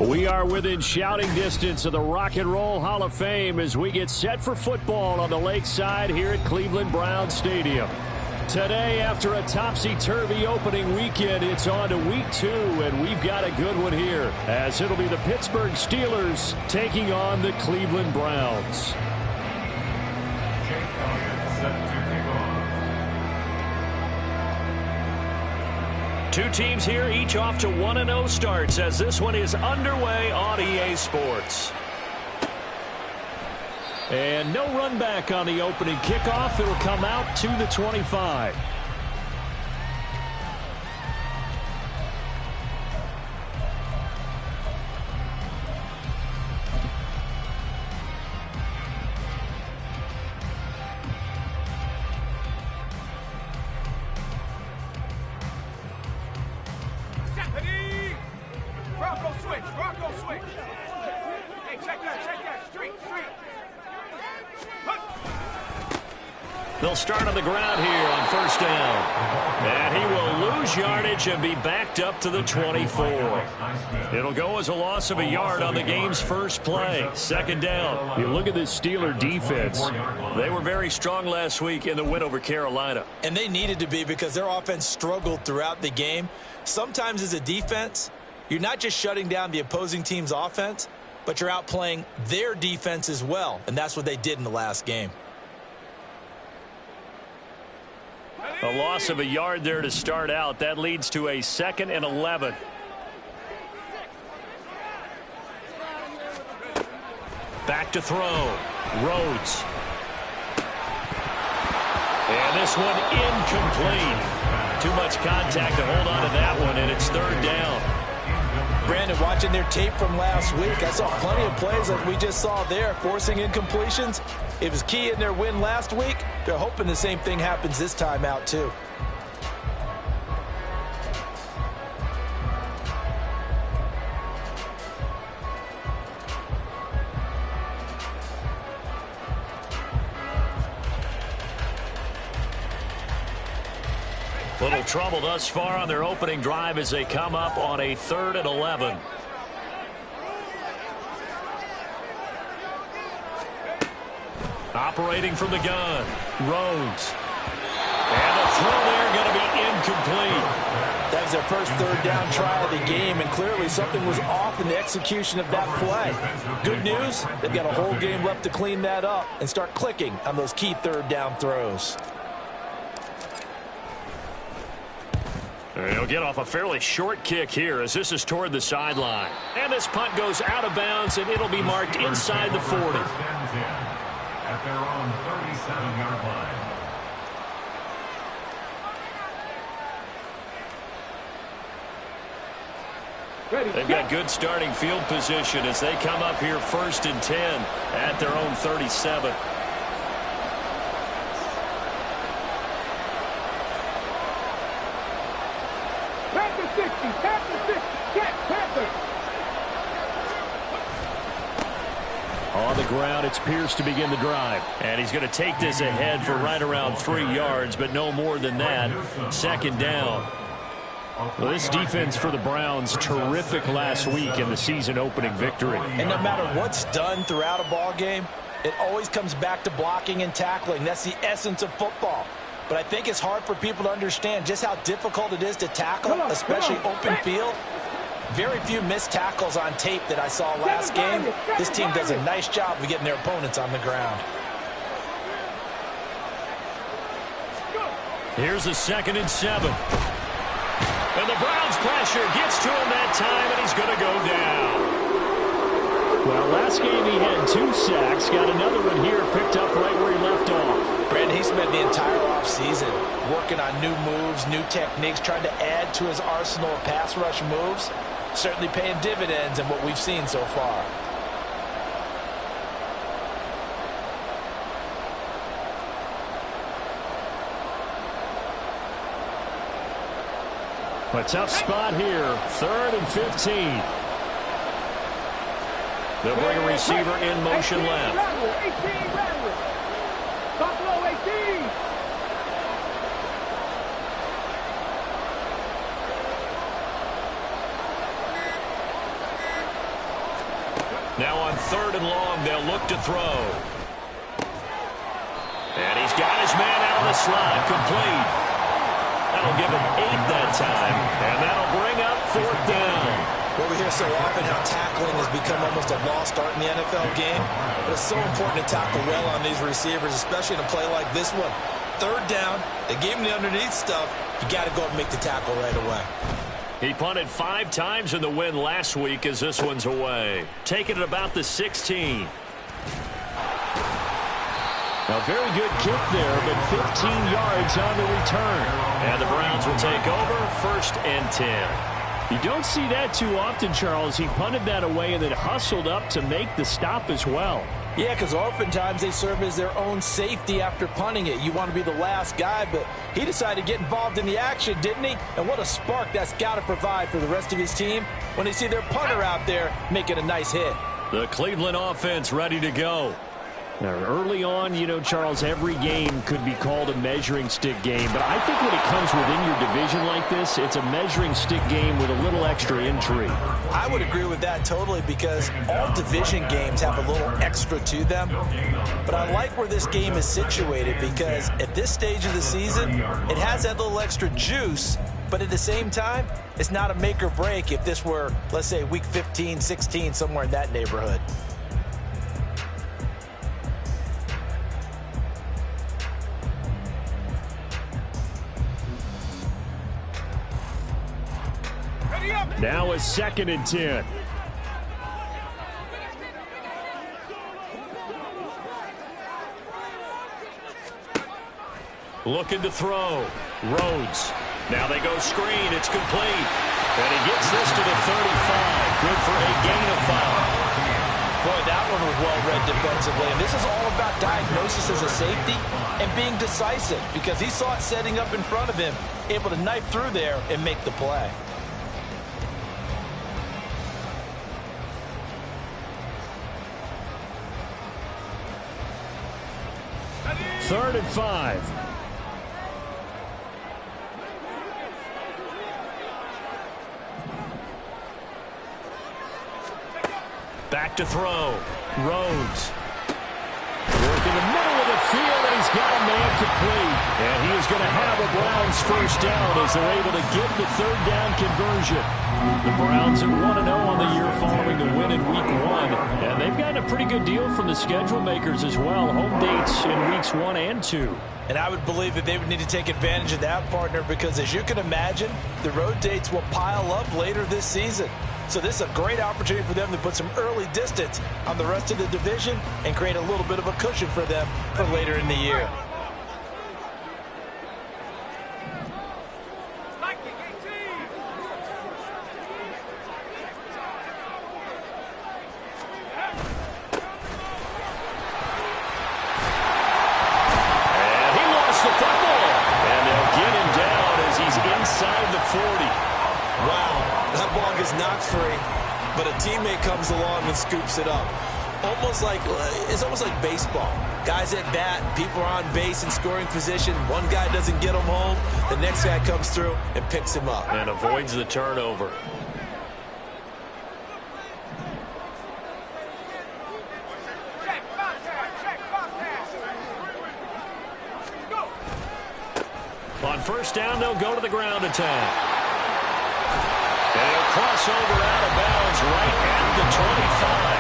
We are within shouting distance of the Rock and Roll Hall of Fame as we get set for football on the lakeside here at Cleveland Browns Stadium. Today, after a topsy-turvy opening weekend, it's on to week 2, and we've got a good one here, as it'll be the Pittsburgh Steelers taking on the Cleveland Browns. Two teams here, each off to 1-0 starts as this one is underway on EA Sports. And no run back on the opening kickoff. It'll come out to the 25. They'll start on the ground here on first down. And he will lose yardage and be backed up to the 24. It'll go as a loss of a yard on the game's first play. Second down. You look at this Steeler defense. They were very strong last week in the win over Carolina. And they needed to be because their offense struggled throughout the game. Sometimes as a defense, you're not just shutting down the opposing team's offense, but you're outplaying their defense as well. And that's what they did in the last game. A loss of a yard there to start out. That leads to a 2nd and 11. Back to throw. Rhodes. And this one incomplete. Too much contact to hold on to that one, and it's third down. Brandon, watching their tape from last week, I saw plenty of plays like we just saw there, forcing incompletions. It was key in their win last week. They're hoping the same thing happens this time out, too. Little trouble thus far on their opening drive as they come up on a 3rd and 11. Operating from the gun, Rhodes. And the throw there going to be incomplete. That was their first third down try of the game, and clearly something was off in the execution of that play. Good news, they've got a whole game left to clean that up and start clicking on those key third down throws. He'll get off a fairly short kick here as this is toward the sideline. And this punt goes out of bounds, and it'll be marked inside the 40. At their own 37-yard line. They've got good starting field position as they come up here 1st and 10 at their own 37. On the ground, it's Pierce to begin the drive. And he's going to take this ahead for right around 3 yards, but no more than that. Second down. Well, this defense for the Browns, terrific last week in the season-opening victory. And no matter what's done throughout a ball game, it always comes back to blocking and tackling. That's the essence of football. But I think it's hard for people to understand just how difficult it is to tackle, especially open field. Very few missed tackles on tape that I saw last game. This team does a nice job of getting their opponents on the ground. Here's a 2nd and 7. And the Browns pressure gets to him that time, and he's going to go down. Well, last game he had 2 sacks. Got another one here picked up right where he left off. Brandon, he spent the entire offseason working on new moves, new techniques, trying to add to his arsenal of pass rush moves. Certainly paying dividends in what we've seen so far. A tough spot here. 3rd and 15. They'll bring a receiver in motion left. Buffalo 18. Now on 3rd and long, they'll look to throw. And he's got his man out of the slot, complete. That'll give him 8 that time, and that'll bring up 4th down. Well, we hear so often how tackling has become almost a lost art in the NFL game, but it's so important to tackle well on these receivers, especially in a play like this one. 3rd down, they gave him the underneath stuff. You got to go and make the tackle right away. He punted 5 times in the win last week as this one's away. Taking it about the 16. A very good kick there, but 15 yards on the return. And the Browns will take over 1st and 10. You don't see that too often, Charles. He punted that away and then hustled up to make the stop as well. Yeah, because oftentimes they serve as their own safety after punting it. You want to be the last guy, but he decided to get involved in the action, didn't he? And what a spark that's got to provide for the rest of his team when they see their punter out there making a nice hit. The Cleveland offense ready to go. Now, early on, you know, Charles, every game could be called a measuring stick game. But I think when it comes within your division like this, it's a measuring stick game with a little extra intrigue. I would agree with that totally because all division games have a little extra to them. But I like where this game is situated because at this stage of the season, it has that little extra juice. But at the same time, it's not a make or break if this were, let's say, week 15, 16, somewhere in that neighborhood. Now a 2nd and 10. Looking to throw. Rhodes. Now they go screen. It's complete. And he gets this to the 35. Good for a gain of 5. Boy, that one was well read defensively. And this is all about diagnosis as a safety and being decisive because he saw it setting up in front of him, able to knife through there and make the play. 3rd and 5. Back to throw. Rhodes. Work in the middle of the field, and he's got a man complete. And he is going to have a Browns 1st down as they're able to get the 3rd down conversion. The Browns are 1-0 on the year following the win in week 1. And they've gotten a pretty good deal from the schedule makers as well. Home dates in weeks 1 and 2. And I would believe that they would need to take advantage of that, partner, because as you can imagine, the road dates will pile up later this season. So this is a great opportunity for them to put some early distance on the rest of the division and create a little bit of a cushion for them for later in the year. And he lost the football. And they'll get him down as he's inside the 40. Wow. That ball gets knocked free, but a teammate comes along and scoops it up. It's almost like baseball. Guys at bat, people are on base in scoring position. One guy doesn't get him home. The next guy comes through and picks him up. And avoids the turnover. On 1st down, they'll go to the ground attack. And he'll cross over out of bounds right at the 25.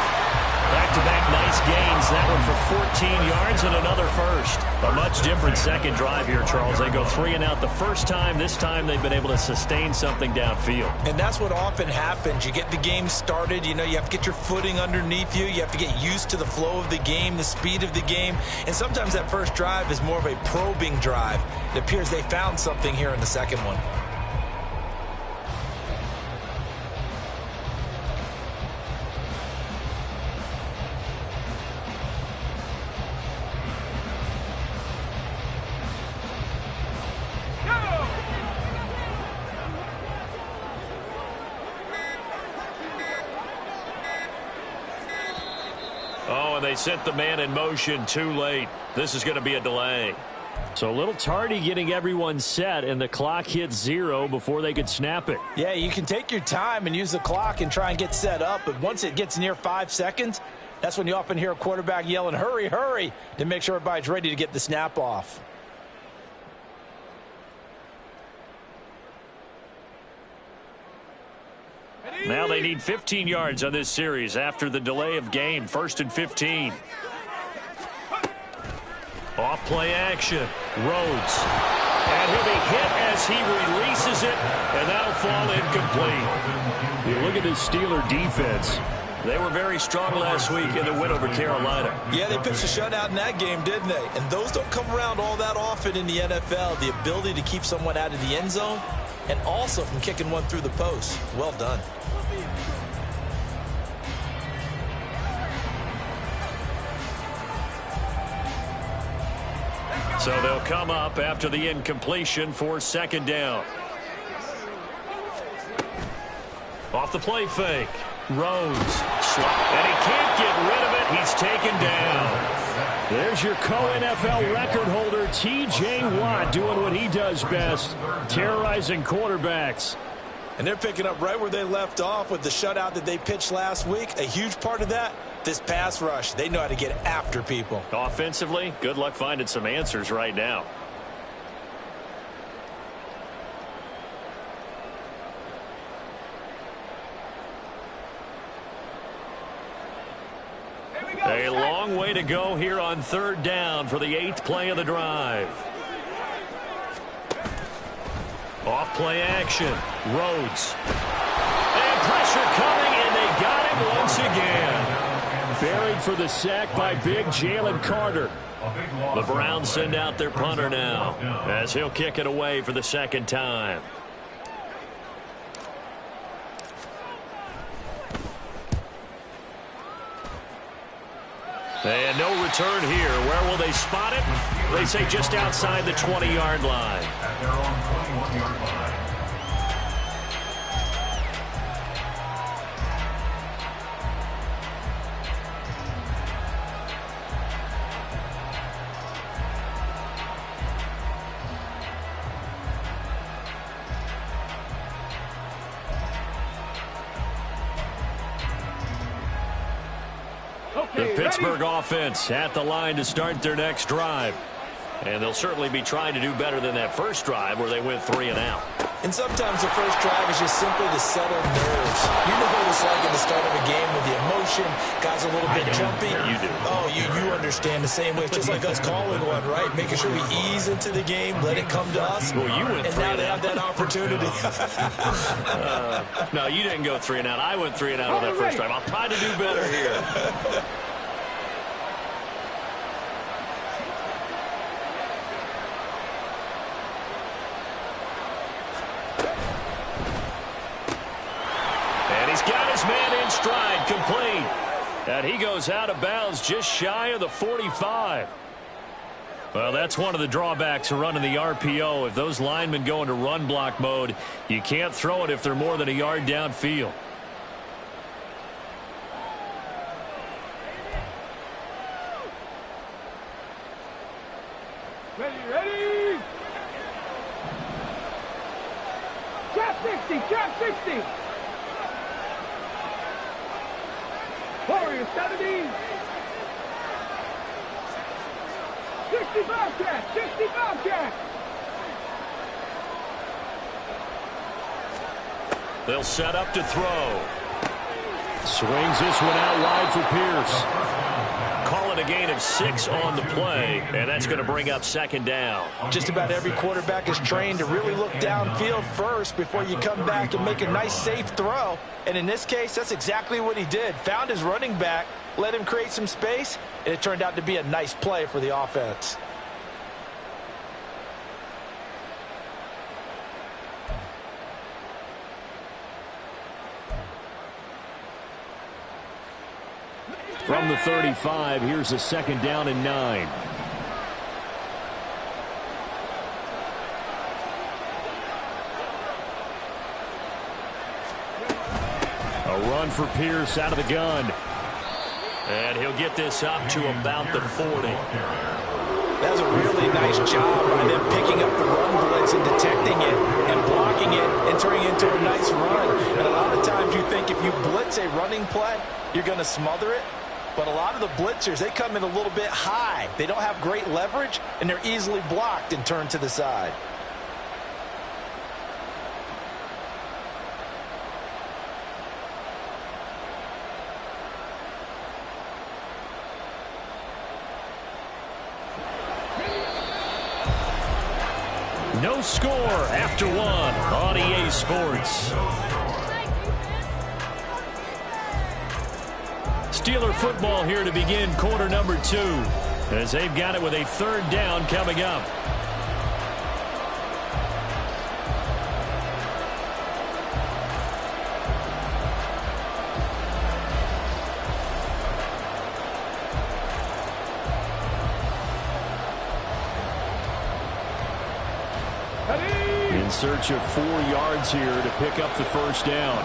Back-to-back nice gains. That one for 14 yards and another 1st. A much different second drive here, Charles. They go 3 and out the first time. This time they've been able to sustain something downfield. And that's what often happens. You get the game started. You know, you have to get your footing underneath you. You have to get used to the flow of the game, the speed of the game. And sometimes that first drive is more of a probing drive. It appears they found something here in the second one. Oh, and they sent the man in motion too late. This is going to be a delay. So a little tardy getting everyone set, and the clock hit 0 before they could snap it. Yeah, you can take your time and use the clock and try and get set up, but once it gets near 5 seconds, that's when you often hear a quarterback yelling, hurry, hurry, to make sure everybody's ready to get the snap off. Now they need 15 yards on this series after the delay of game. 1st and 15. Off play action. Rhodes. And he'll be hit as he releases it, and that'll fall incomplete. You look at this Steeler defense. They were very strong last week in the win over Carolina. Yeah, they pitched a shutout in that game, didn't they? And those don't come around all that often in the NFL. The ability to keep someone out of the end zone and also from kicking one through the post. Well done. So they'll come up after the incompletion for 2nd down. Off the play fake. Rhodes. And he can't get rid of it. He's taken down. There's your co-NFL record holder, T.J. Watt, doing what he does best, terrorizing quarterbacks. And they're picking up right where they left off with the shutout that they pitched last week. A huge part of that, this pass rush. They know how to get after people. Offensively, good luck finding some answers right now. A long way to go here on 3rd down for the 8th play of the drive. Off play action. Rhodes. And pressure coming, and they got him once again. Buried for the sack by big Jalen Carter. The Browns send out their punter now as he'll kick it away for the 2nd time. And no return here. Where will they spot it? They say just outside the 20-yard line. At their own 21-yard line. The Pittsburgh offense at the line to start their next drive. And they'll certainly be trying to do better than that first drive where they went 3 and out. And sometimes the first drive is just simply to settle nerves. You know what it's like at the start of a game with the emotion. Guys a little bit jumpy. You do. Oh, you understand the same way. It's just like us calling one, right? Making sure we ease into the game, let it come to us. Well, you went 3 and out. And now they have that opportunity. No, you didn't go 3 and out. I went 3 and out on that first drive. I'll try to do better here. Man in stride, complete. And he goes out of bounds just shy of the 45. Well, that's one of the drawbacks of running the RPO. If those linemen go into run block mode, you can't throw it if they're more than a yard downfield. Ready. Trap 60, trap 60. Warriors 70. 60 Bobcat, 60 Bobcat. They'll set up to throw. Swings this one out wide for Pierce. Call it a gain of 6 on the play, and that's going to bring up 2nd down. Just about every quarterback is trained to really look downfield first before you come back and make a nice, safe throw. And in this case, that's exactly what he did. Found his running back, let him create some space, and it turned out to be a nice play for the offense. From the 35, here's a 2nd down and 9. A run for Pierce out of the gun. And he'll get this up to about the 40. That was a really nice job by them picking up the run blitz and detecting it and blocking it and turning it into a nice run. And a lot of times you think if you blitz a running play, you're going to smother it. But a lot of the blitzers, they come in a little bit high. They don't have great leverage, and they're easily blocked and turned to the side. No score after one on EA Sports. Steeler football here to begin quarter number 2 as they've got it with a 3rd down coming up. In search of 4 yards here to pick up the 1st down.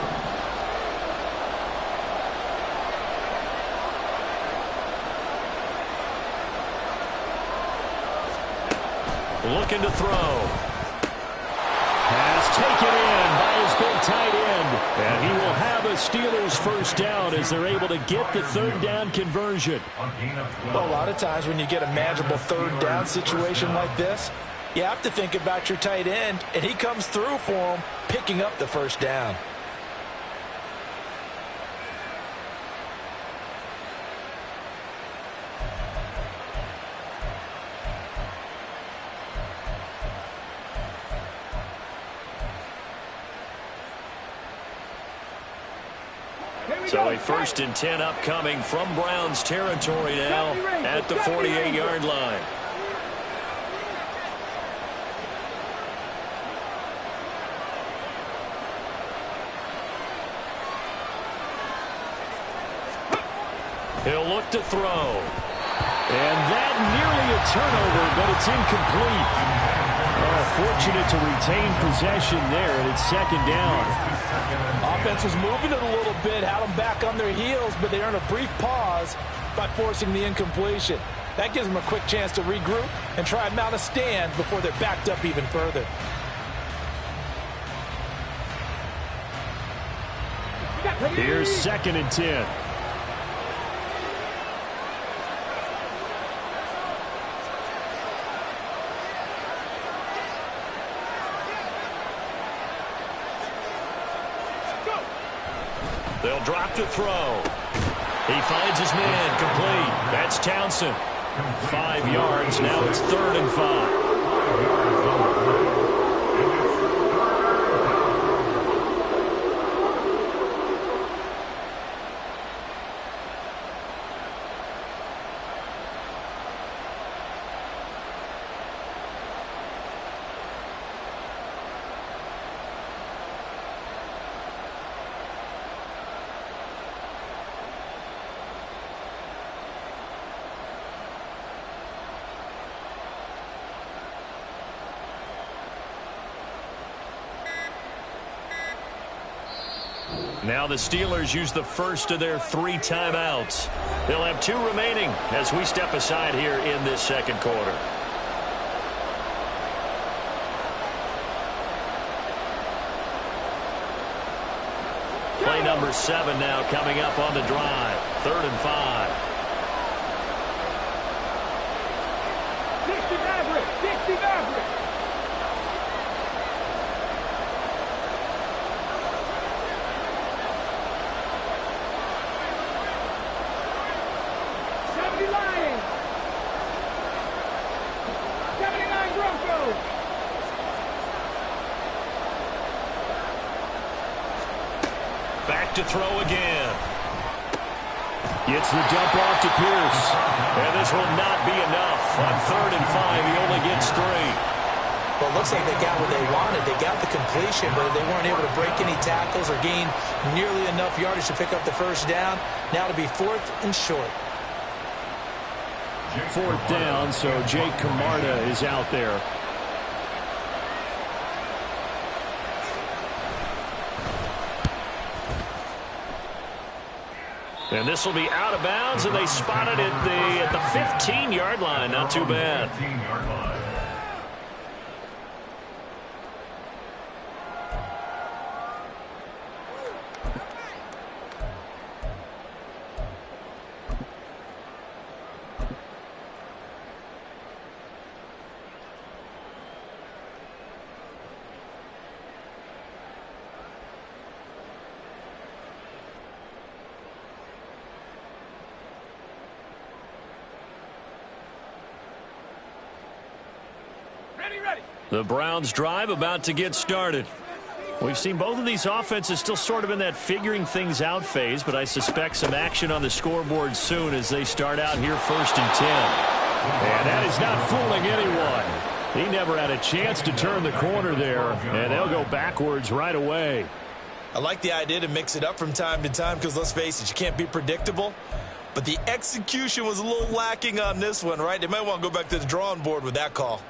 Looking to throw. Pass taken in by his big tight end. And he will have a Steelers 1st down as they're able to get the 3rd down conversion. Well, a lot of times when you get a manageable 3rd down situation like this, you have to think about your tight end, and he comes through for him, picking up the 1st down. So a 1st and 10 upcoming from Browns territory now at the 48-yard line. He'll look to throw. And that nearly a turnover, but it's incomplete. Oh, fortunate to retain possession there, and it's 2nd down. Offense was moving it a little bit, had them back on their heels, but they earned a brief pause by forcing the incompletion. That gives them a quick chance to regroup and try and mount a stand before they're backed up even further. Here's 2nd and 10. They'll drop to throw. He finds his man complete. That's Townsend. 5 yards. Now it's 3rd and 5. Now the Steelers use the 1st of their 3 timeouts. They'll have 2 remaining as we step aside here in this 2nd quarter. Play number 7 now coming up on the drive. 3rd and 5. 60 Maverick! 60 Maverick! To throw again. Gets the dump off to Pierce. And this will not be enough. On 3rd and 5, he only gets 3. Well, it looks like they got what they wanted. They got the completion, but they weren't able to break any tackles or gain nearly enough yardage to pick up the 1st down. Now to be 4th and short. 4th down, so Jake Camarda is out there. And this will be out of bounds, and they spot it at the 15-yard line. Not too bad. 15-yard line. The Browns drive about to get started. We've seen both of these offenses still sort of in that figuring things out phase, but I suspect some action on the scoreboard soon as they start out here 1st and 10. And that is not fooling anyone. He never had a chance to turn the corner there, and they'll go backwards right away. I like the idea to mix it up from time to time because, let's face it, you can't be predictable. But the execution was a little lacking on this one, right? They might want to go back to the drawing board with that call.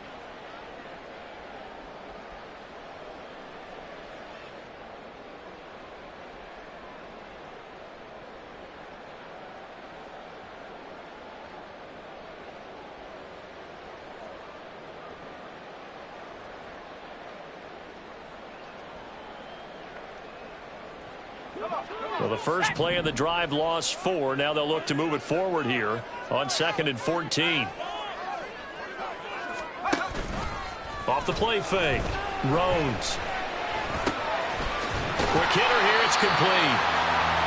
Well, the first play of the drive lost 4. Now they'll look to move it forward here on 2nd and 14. Off the play fake. Rhodes. Quick hitter here. It's complete.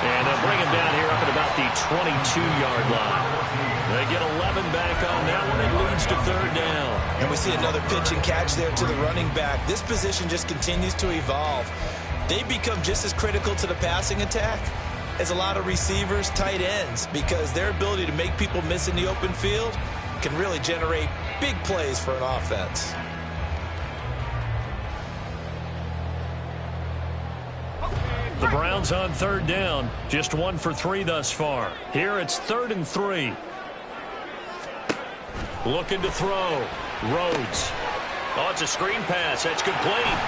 And they'll bring him down here up at about the 22-yard line. They get 11 back on that one. It leads to 3rd down. And we see another pitch and catch there to the running back. This position just continues to evolve. They become just as critical to the passing attack as a lot of receivers, tight ends, because their ability to make people miss in the open field can really generate big plays for an offense. The Browns on 3rd down, just 1 for 3 thus far. Here it's 3rd and 3. Looking to throw. Rhodes. Oh, it's a screen pass. That's complete.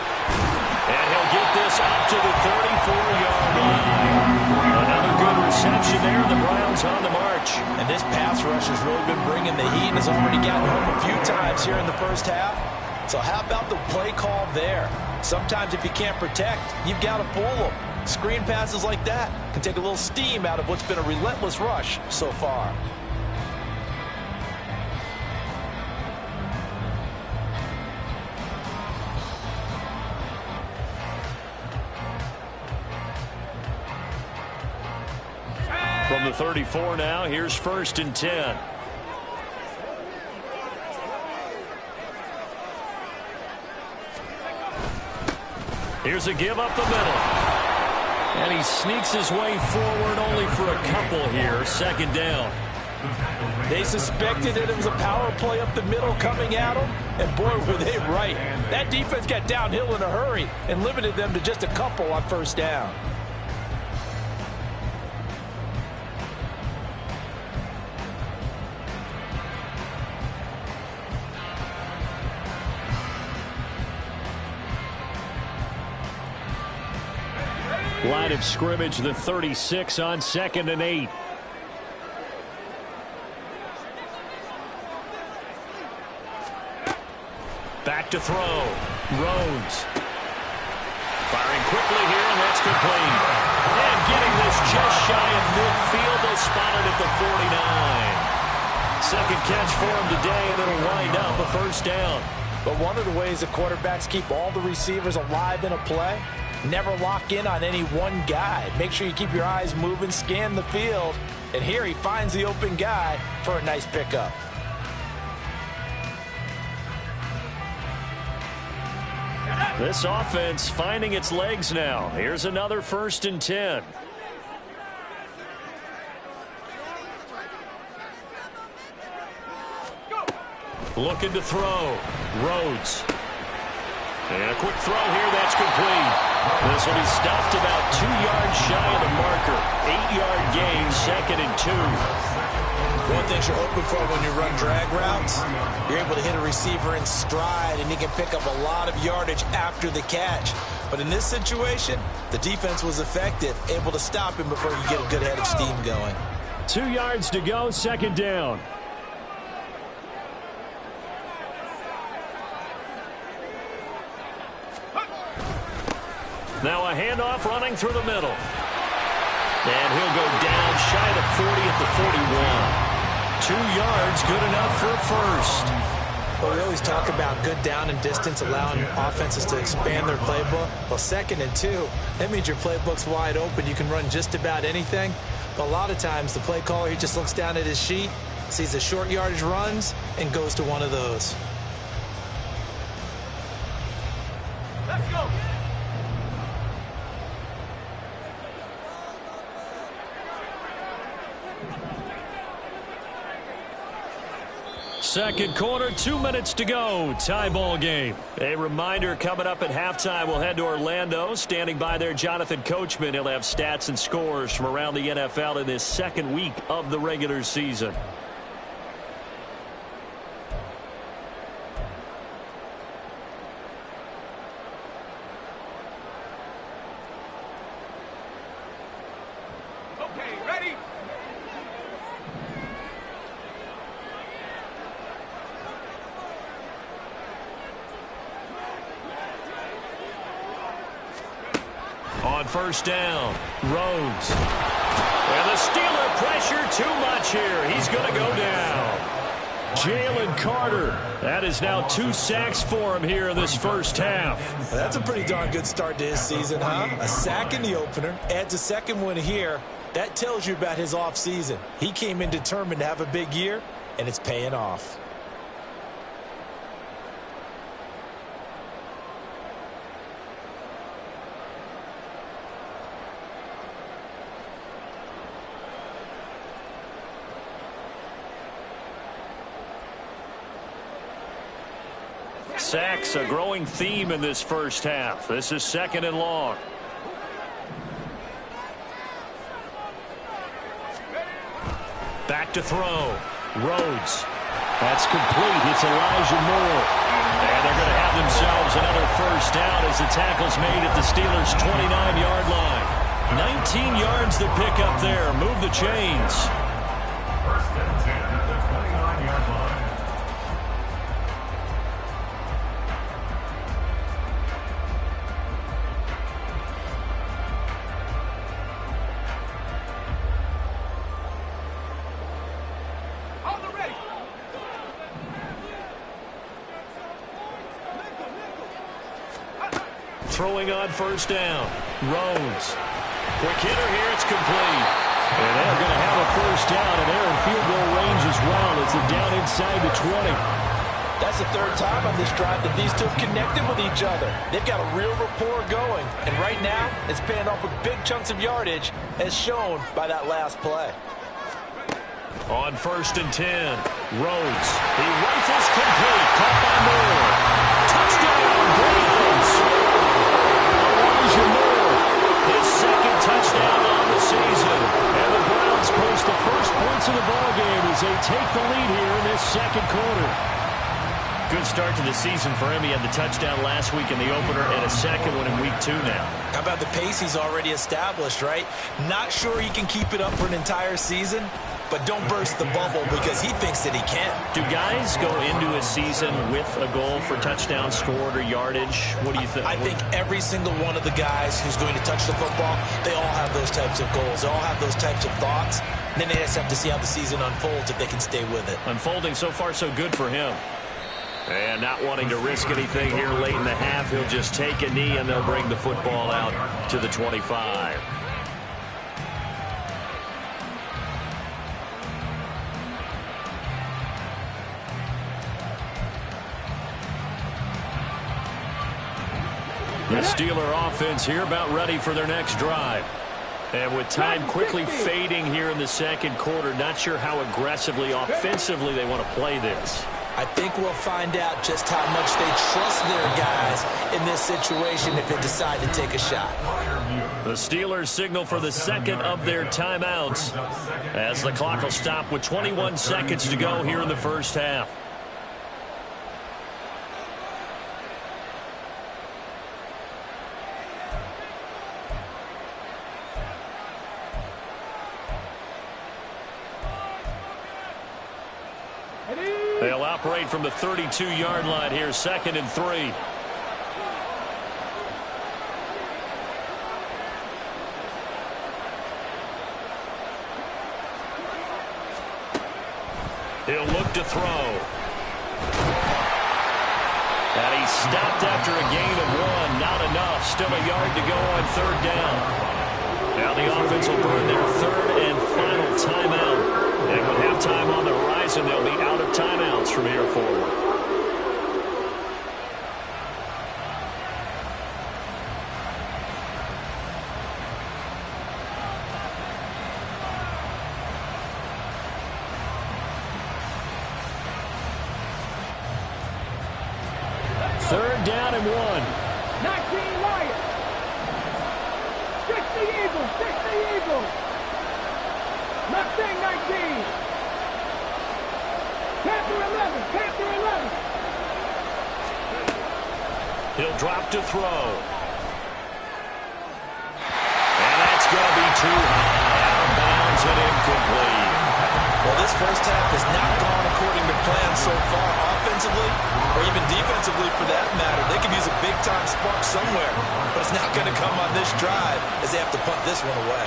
And he'll get this up to the 34-yard line. Another good reception there. The Browns on the march. And this pass rush has really been bringing the heat and has already gotten home a few times here in the first half. So how about the play call there? Sometimes if you can't protect, you've got to fool them. Screen passes like that can take a little steam out of what's been a relentless rush so far. From the 34 now, here's 1st and 10. Here's a give up the middle. And he sneaks his way forward only for a couple here. 2nd down. They suspected that it was a power play up the middle coming at them, and boy, were they right. That defense got downhill in a hurry and limited them to just a couple on 1st down. Line of scrimmage, the 36 on 2nd and 8. Back to throw. Rhodes. Firing quickly here, and that's complete. And getting this just shy of midfield. They'll spot it at the 49. Second catch for him today, and it'll wind up a 1st down. But one of the ways the quarterbacks keep all the receivers alive in a play, never lock in on any one guy. Make sure you keep your eyes moving, scan the field. And here he finds the open guy for a nice pickup. This offense finding its legs now. Here's another 1st and 10. Looking to throw. Rhodes. And a quick throw here. That's complete. This will be stuffed about 2 yards shy of the marker. 8-yard gain, 2nd and 2. One thing you're hoping for when you run drag routes, you're able to hit a receiver in stride, and he can pick up a lot of yardage after the catch. But in this situation, the defense was effective, able to stop him before you get a good head of steam going. 2 yards to go, second down. Now a handoff running through the middle. And he'll go down shy of the 40 at the 41. 2 yards, good enough for a first. Well, we always talk about good down and distance, allowing offenses to expand their playbook. Well, 2nd and 2, that means your playbook's wide open. You can run just about anything. But a lot of times, the play caller, he just looks down at his sheet, sees the short yardage runs, and goes to one of those. Let's go. Second quarter, 2 minutes to go. Tie ball game. A reminder, coming up at halftime, we'll head to Orlando. Standing by there, Jonathan Coachman. He'll have stats and scores from around the NFL in this second week of the regular season. Okay, ready? On first down, Rhodes. And the Steeler pressure too much here. He's going to go down. Jalen Carter. That is now 2 sacks for him here in this first half. That's a pretty darn good start to his season, huh? A sack in the opener, adds a second one here. That tells you about his offseason. He came in determined to have a big year, and it's paying off. Sacks, a growing theme in this first half. This is 2nd and long. Back to throw. Rhodes. That's complete. It's Elijah Moore. And they're going to have themselves another first down as the tackle's made at the Steelers' 29-yard line. 19 yards to pick up there. Move the chains. First and 10 at the 29-yard line. Throwing on first down. Rhodes. Quick hitter here. It's complete. And they're going to have a first down, and they're in field goal range as well as they're down inside the 20. That's the 3rd time on this drive that these two have connected with each other. They've got a real rapport going. And right now, it's paying off with big chunks of yardage, as shown by that last play. On first and 10, Rhodes. He rifles complete. Caught by Moore. Touchdown, Browns. Elijah Moore, his 2nd touchdown on the season. And the Browns post the first points of the ballgame as they take the lead here in this 2nd quarter. Good start to the season for him. He had the touchdown last week in the opener and a second one in week 2 now. How about the pace he's already established, right? Not sure he can keep it up for an entire season, but don't burst the bubble because he thinks that he can. Do guys go into a season with a goal for touchdowns scored or yardage? What do you think? I think every single one of the guys who's going to touch the football, they all have those types of goals. They all have those types of thoughts. And then they just have to see how the season unfolds if they can stay with it. Unfolding so far so good for him. And not wanting to risk anything here late in the half, he'll just take a knee and they'll bring the football out to the 25. The Steeler offense here about ready for their next drive. And with time quickly fading here in the 2nd quarter, not sure how aggressively, offensively they want to play this. I think we'll find out just how much they trust their guys in this situation if they decide to take a shot. The Steelers signal for the 2nd of their timeouts as the clock will stop with 21 seconds to go here in the first half. operate from the 32-yard line here, 2nd and 3. He'll look to throw. And he's stopped after a gain of 1. Not enough. Still a yard to go on 3rd down. Now the offense will burn their 3rd and final timeout. And with halftime on the horizon, they'll be out of timeouts from here forward. Third down and 1. 19 Lions. 60 Eagles. 60 Eagles. Mustang 19. Panther 11. Panther 11. He'll drop to throw. And that's going to be too high. Out of bounds and incomplete. Well, this first half has not gone according to plan so far, offensively or even defensively for that matter. They could use a big-time spark somewhere, but it's not going to come on this drive as they have to punt this one away.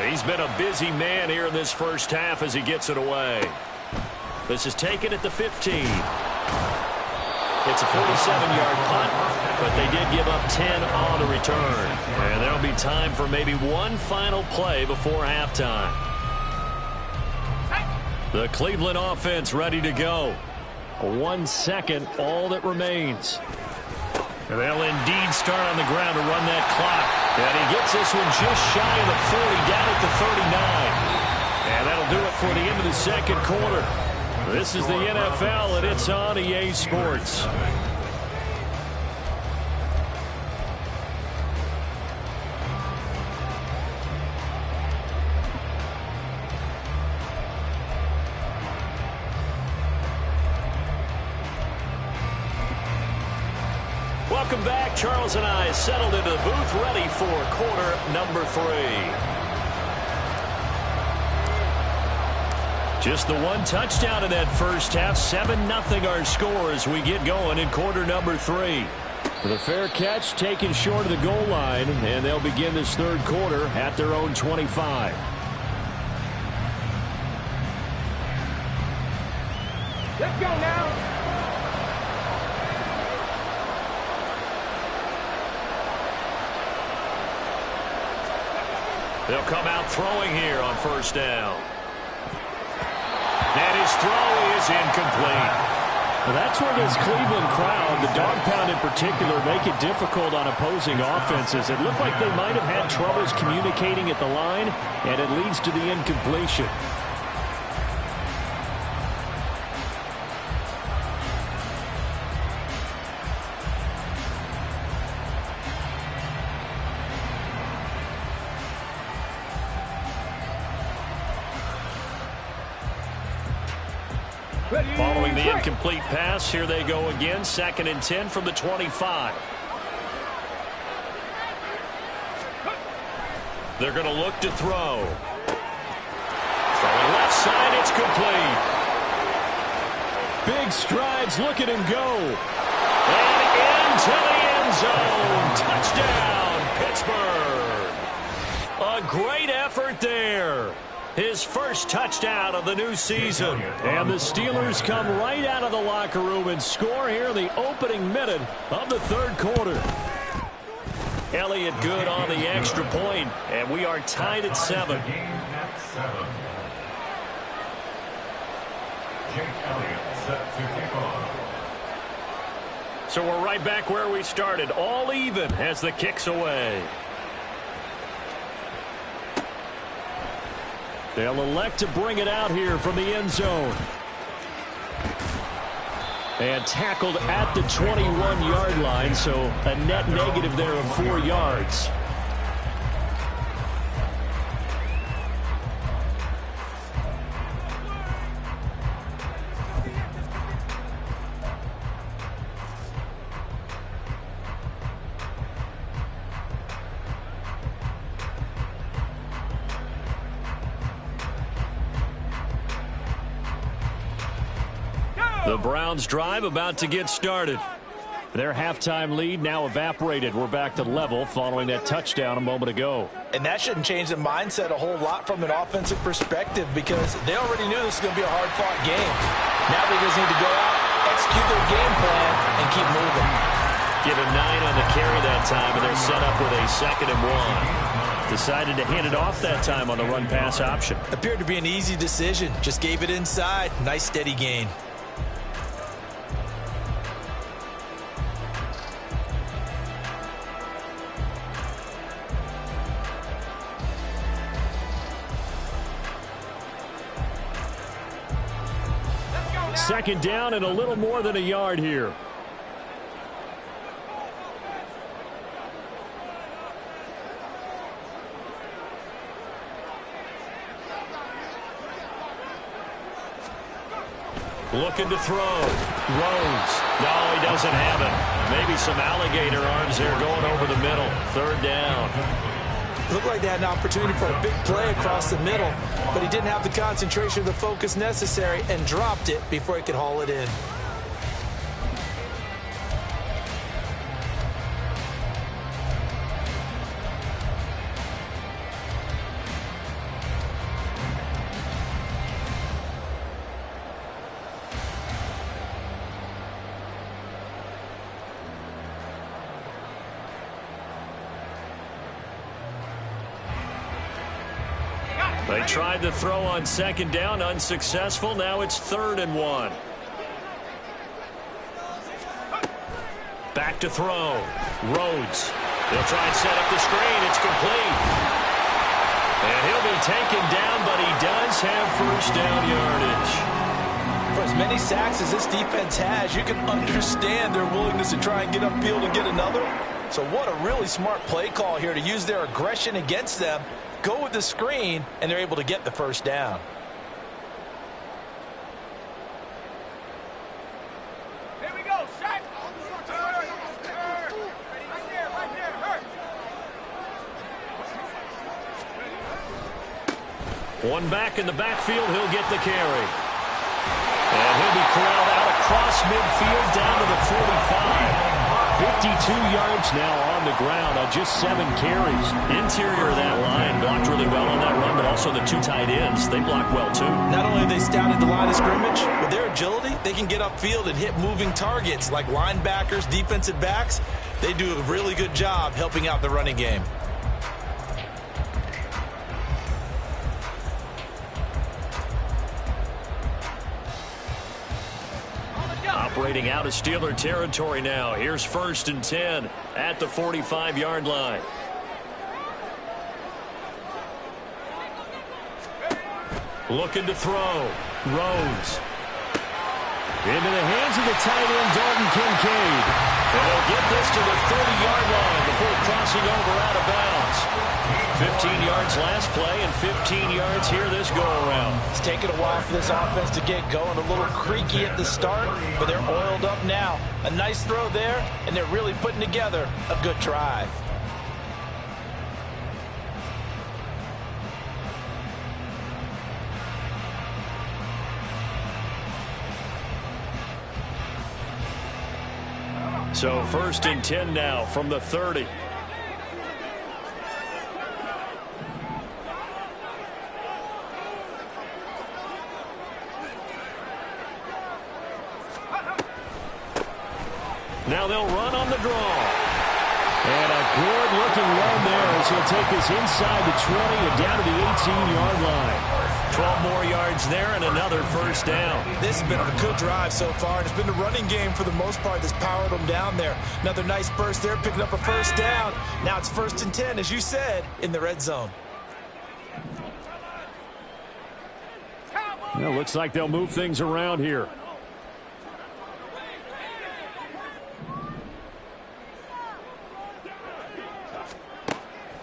He's been a busy man here in this first half as he gets it away. This is taken at the 15. It's a 47-yard punt, but they did give up 10 on the return. And there'll be time for maybe one final play before halftime. The Cleveland offense ready to go. 1 second, all that remains. They'll indeed start on the ground to run that clock. And he gets this one just shy of the 40, down at the 39. And that'll do it for the end of the second quarter. This is the NFL, and it's on EA Sports. Welcome back. Charles and I settled into the booth, ready for quarter number 3. Just the one touchdown in that first half. 7-0 our score as we get going in quarter number 3. The fair catch taken short of the goal line, and they'll begin this third quarter at their own 25. Let's go now. They'll come out throwing here on first down. And his throw is incomplete. Well, that's where this Cleveland crowd, the dog pound in particular, make it difficult on opposing offenses. It looked like they might have had troubles communicating at the line, and it leads to the incompletion. Following the incomplete pass, here they go again. 2nd and 10 from the 25. They're going to look to throw. Throwing left side, it's complete. Big strides, look at him go. And into the end zone. Touchdown, Pittsburgh. A great effort there. His first touchdown of the new season. And the Steelers come right out of the locker room and score here in the opening minute of the third quarter. Elliott good on the extra point, and we are tied at 7. Jake Elliott set to kick off. So we're right back where we started, all even as the kick's away. They'll elect to bring it out here from the end zone. And tackled at the 21-yard line, so a net negative there of 4 yards. The Browns drive about to get started. Their halftime lead now evaporated. We're back to level following that touchdown a moment ago. And that shouldn't change the mindset a whole lot from an offensive perspective because they already knew this was going to be a hard-fought game. Now they just need to go out, execute their game plan, and keep moving. Given 9 on the carry that time, and they're set up with a 2nd and 1. Decided to hand it off that time on the run-pass option. Appeared to be an easy decision. Just gave it inside. Nice steady gain. Second down and a little more than a yard here. Looking to throw. Rhodes. No, he doesn't have it. Maybe some alligator arms there going over the middle. 3rd down. Looked like they had an opportunity for a big play across the middle, but he didn't have the concentration or the focus necessary and dropped it before he could haul it in. They tried to throw on 2nd down, unsuccessful. Now it's 3rd and 1. Back to throw. Rhodes. They'll try and set up the screen. It's complete. And he'll be taken down, but he does have 1st down yardage. For as many sacks as this defense has, you can understand their willingness to try and get upfield and get another. So what a really smart play call here to use their aggression against them. Go with the screen, and they're able to get the 1st down. Here we go, sack. Right there, hurt. One back in the backfield, he'll get the carry. And he'll be corralled out across midfield down to the 45. 52 yards now on the ground on just 7 carries. Interior of that line blocked really well on that run, but also the 2 tight ends, they blocked well too. Not only have they scouted the line of scrimmage, with their agility, they can get upfield and hit moving targets like linebackers, defensive backs. They do a really good job helping out the running game. Operating out of Steeler territory now. Here's 1st and 10 at the 45-yard line. Looking to throw. Rhodes. Into the hands of the tight end, Dalton Kincaid. And they'll get this to the 30-yard line before crossing over out of bounds. 15 yards last play and 15 yards here this go-around. It's taken a while for this offense to get going. A little creaky at the start, but they're oiled up now. A nice throw there, and they're really putting together a good drive. So 1st and 10 now from the 30. Now they'll run on the draw. And a good-looking run there as he'll take us inside the 20 and down to the 18-yard line. 12 more yards there and another 1st down. This has been a good drive so far, and it's been the running game for the most part that's powered them down there. Another nice burst there, picking up a 1st down. Now it's 1st and 10, as you said, in the red zone. Well, looks like they'll move things around here.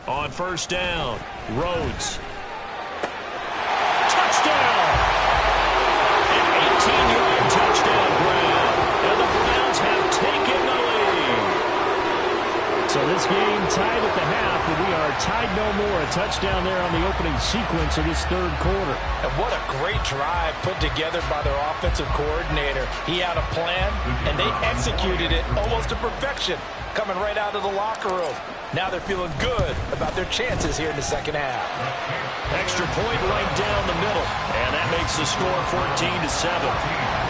On 1st down, Rhodes. Touchdown! An 18-yard touchdown grab. And the Browns have taken the lead. So this game tied at the half, and we are tied no more. A touchdown there on the opening sequence of this third quarter. And what a great drive put together by their offensive coordinator. He had a plan, and they executed it almost to perfection, coming right out of the locker room. Now they're feeling good about their chances here in the second half. Extra point right down the middle, and that makes the score 14-7.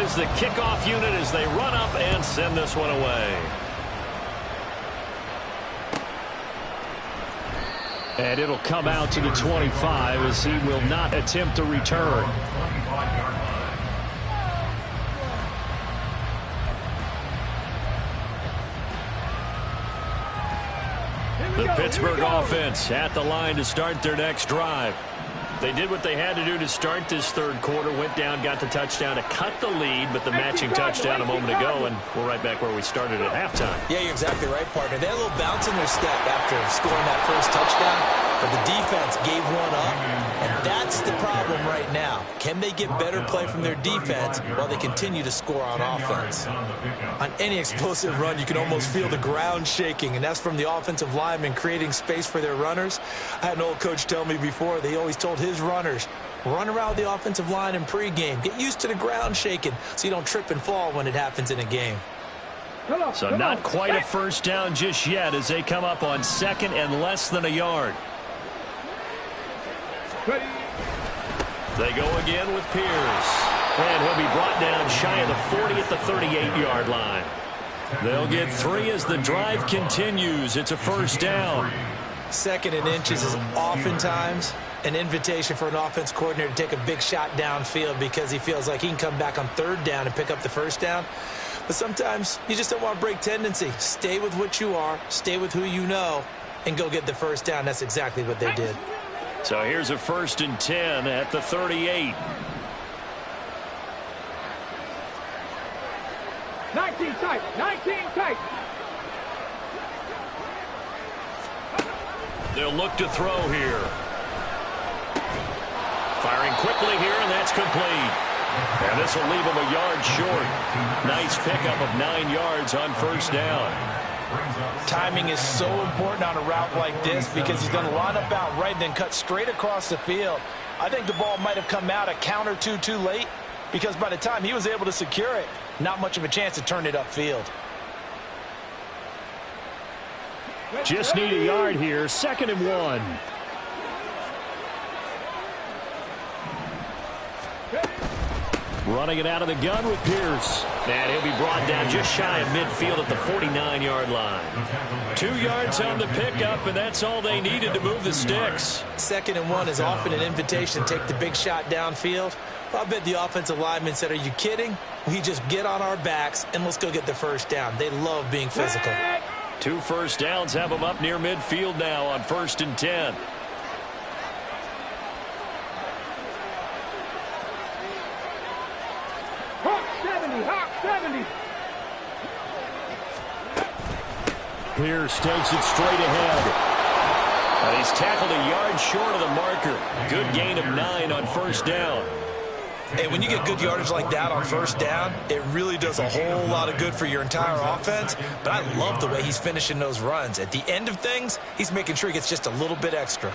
Is the kickoff unit as they run up and send this one away. And it'll come out to the 25 as he will not attempt to return. The Pittsburgh offense at the line to start their next drive. They did what they had to do to start this third quarter, went down, got the touchdown to cut the lead, but the matching touchdown a moment ago, and we're right back where we started at halftime. Yeah, you're exactly right, partner. They had a little bounce in their step after scoring that first touchdown, but the defense gave one up, and that's the problem right now. Can they get better play from their defense while they continue to score on offense? On any explosive run, you can almost feel the ground shaking, and that's from the offensive linemen creating space for their runners. I had an old coach tell me before, they always told his runners, run around the offensive line in pregame. Get used to the ground shaking so you don't trip and fall when it happens in a game. So not quite a first down just yet as they come up on second and less than a yard. They go again with Pierce. And he'll be brought down shy of the 40 at the 38-yard line. They'll get 3 as the drive continues. It's a first down. Second and inches is oftentimes an invitation for an offense coordinator to take a big shot downfield because he feels like he can come back on third down and pick up the first down. But sometimes you just don't want to break tendency. Stay with what you are, stay with who you know, and go get the first down. That's exactly what they did. So here's a 1st and 10 at the 38. 19 tight, 19 tight. They'll look to throw here. Firing quickly here, and that's complete. And this will leave him a yard short. Nice pickup of 9 yards on first down. Timing is so important on a route like this because he's going to line up out right and then cut straight across the field. I think the ball might have come out a count or two too late because by the time he was able to secure it, not much of a chance to turn it upfield. Just need a yard here. 2nd and 1. Running it out of the gun with Pierce. And he'll be brought down just shy of midfield at the 49-yard line. 2 yards on the pickup, and that's all they needed to move the sticks. 2nd and 1 is often an invitation to take the big shot downfield. I bet the offensive lineman said, are you kidding? We just get on our backs, and let's go get the first down. They love being physical. 2 first downs have them up near midfield now on 1st and 10. Hawk 70. Pierce takes it straight ahead. And he's tackled a yard short of the marker. Good gain of 9 on first down. Hey, when you get good yardage like that on first down, it really does a whole lot of good for your entire offense. But I love the way he's finishing those runs. At the end of things, he's making sure he gets just a little bit extra.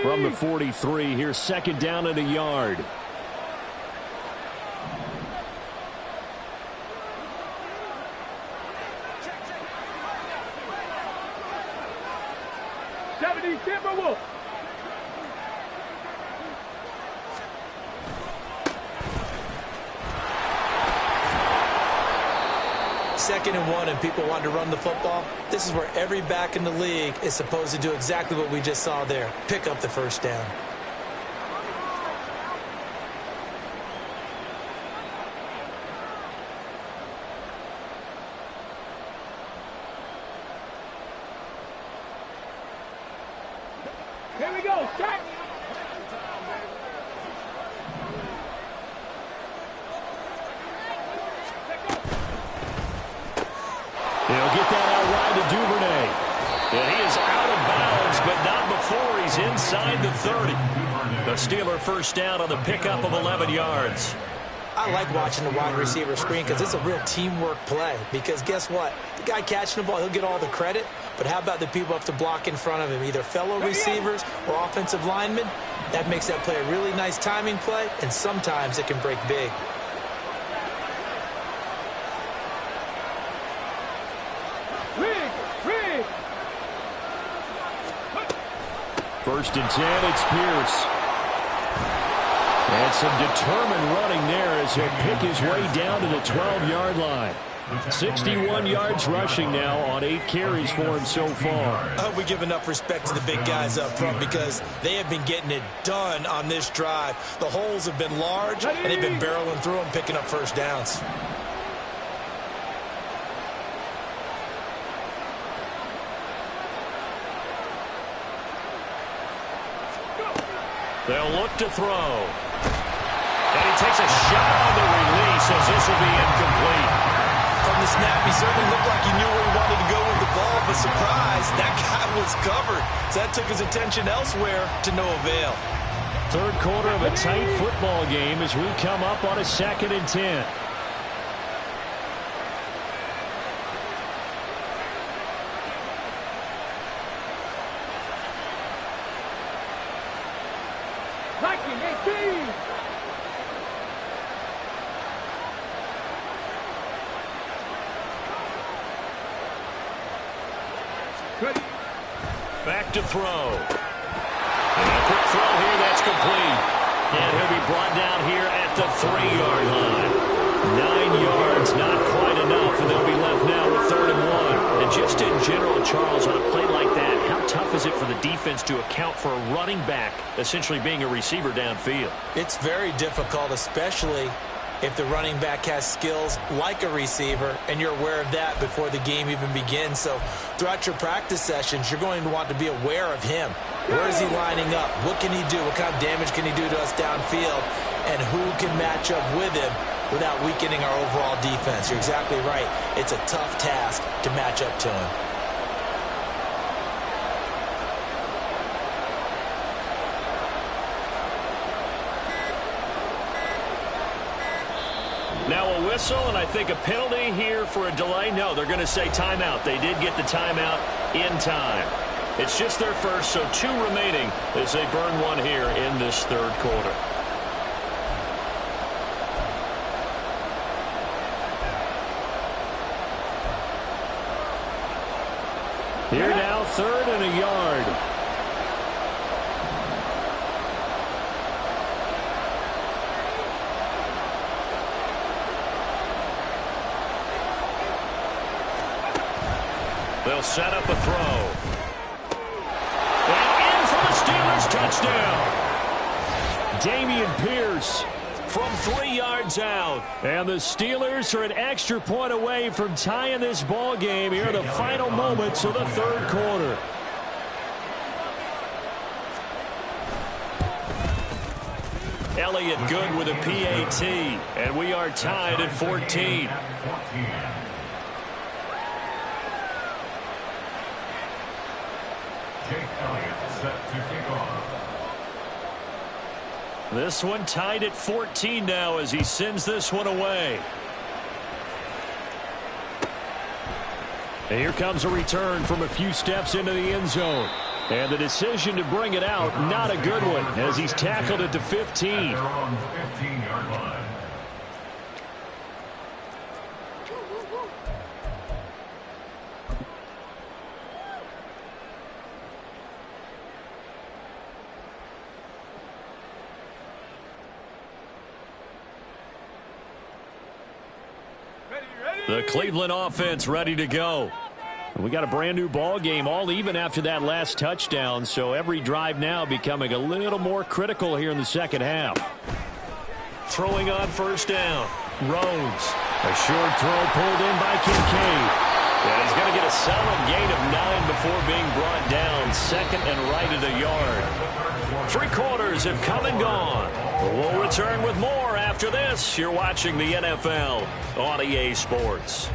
From the 43, here's 2nd down and a yard. Timberwolf. Second and 1 and people want to run the football. This is where every back in the league is supposed to do exactly what we just saw there. Pick up the first down. Here we go, shot. He'll get that out wide to Duvernay. And he is out of bounds, but not before he's inside the 30. The Steeler first down on the pickup of 11 yards. I like watching the wide receiver screen because it's a real teamwork play. Because guess what? The guy catching the ball, he'll get all the credit. But how about the people up to block in front of him, either fellow receivers or offensive linemen? That makes that play a really nice timing play, and sometimes it can break big. First and 10, it's Pierce. And some determined running there as he'll pick his way down to the 12-yard line. 61 yards rushing now on 8 carries for him so far. I hope we give enough respect to the big guys up front because they have been getting it done on this drive. The holes have been large, and they've been barreling through them, picking up first downs. They'll look to throw. And he takes a shot on the release as this will be incomplete. From the snap, he certainly looked like he knew where he wanted to go with the ball, but surprise, that guy was covered. So that took his attention elsewhere to no avail. Third quarter of a tight football game as we come up on a 2nd and 10. Back to throw. And a quick throw here, that's complete. And he'll be brought down here at the 3-yard line. 9 yards, not quite enough, and they'll be left now with 3rd and 1. And just in general, Charles, on a play like that, how tough is it for the defense to account for a running back essentially being a receiver downfield? It's very difficult, especially if the running back has skills like a receiver, and you're aware of that before the game even begins. So throughout your practice sessions, you're going to want to be aware of him. Where is he lining up? What can he do? What kind of damage can he do to us downfield? And who can match up with him without weakening our overall defense? You're exactly right. It's a tough task to match up to him. Now a whistle, and I think a penalty here for a delay. No, they're going to say timeout. They did get the timeout in time. It's just their first, so 2 remaining as they burn one here in this 3rd quarter. Here now, 3rd and a yard. They'll set up a throw. And in for the Steelers touchdown. Dameon Pierce from 3 yards out. And the Steelers are an extra point away from tying this ball game here in the final moments of the 3rd quarter. Elliott good with a PAT. And we are tied at 14. This one tied at 14 now as he sends this one away. And here comes a return from a few steps into the end zone. And the decision to bring it out, not a good one, as he's tackled at the 15. They're on the 15-yard line. The Cleveland offense ready to go. We got a brand new ball game, all even after that last touchdown, so every drive now becoming a little more critical here in the 2nd half. Throwing on first down, Rhodes. A short throw pulled in by Kincaid. And he's going to get a solid gain of 9 before being brought down, 2nd and right at a yard. 3 quarters have come and gone. We'll return with more after this. You're watching the NFL on EA Sports.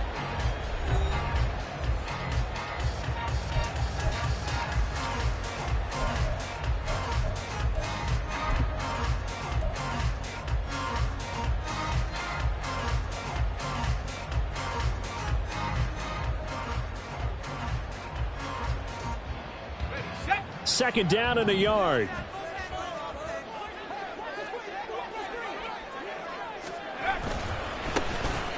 2nd down and a yard.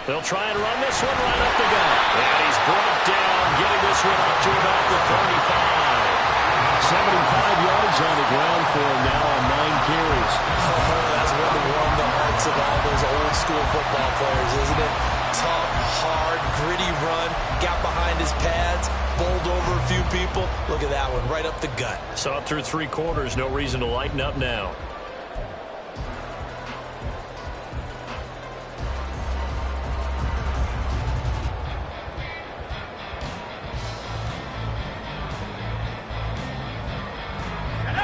They'll try and run this one right up the gut. And he's brought down, getting this one up to about the 35. 75 yards on the ground for him now on 9 carries. Oh, that's one to warm the hearts of all those old school football players, isn't it? Tough, hard, gritty run, got behind his pads, bowled over a few people. Look at that one, right up the gut. Saw it through 3 quarters, no reason to lighten up now.